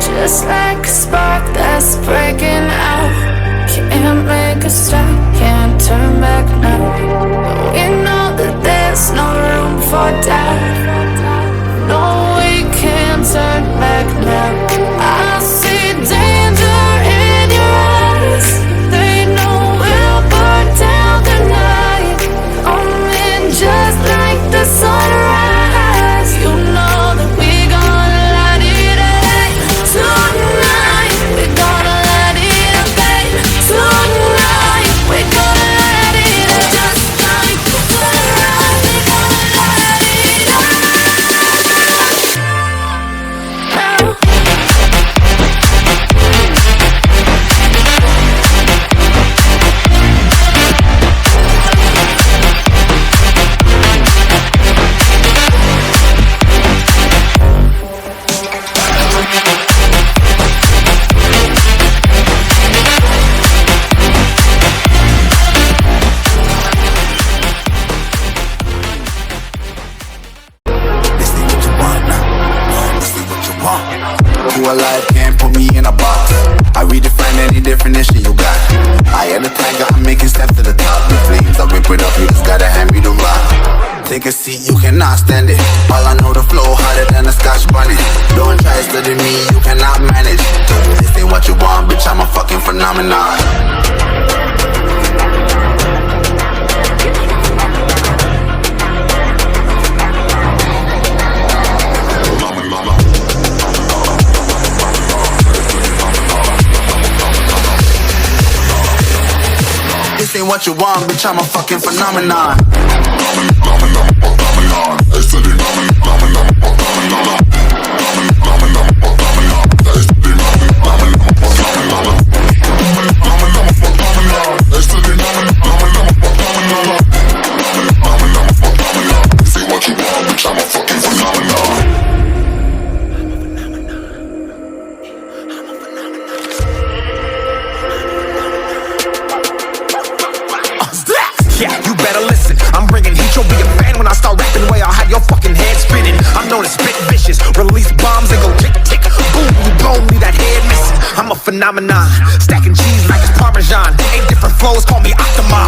Just like a spark that's breaking out. Can't make a stop, can't turn back now. We know that there's no room for doubt. No, we can't turn back now. I see danger in your eyes. They know we'll burn down the night. Coming just like the sunrise. You know that we gonna light it up tonight. We gonna light it up, babe. Tonight we gonna light it up just like the sunrise. to a life, can't put me in a box. I redefine any definition you got. I am the tiger, I'm making steps to the top. The flames, I whip it up, you just gotta hand me the rock. Take a seat, you cannot stand it. All I know, the flow harder than a Scotch bunny. Don't try studying me, you cannot manage. This ain't what you want, bitch, I'm a fucking phenomenon. This ain't what you want, bitch, I'm a fucking phenomenon. Yeah, you better listen. I'm bringing heat, you'll be a fan when I start rapping. Way I'll have your fucking head spinning. I'm known as spit vicious, release bombs and go tick tick. Boom, you blow me that head missing. I'm a phenomenon, stacking cheese like it's Parmesan. 8 different flows, call me Optima.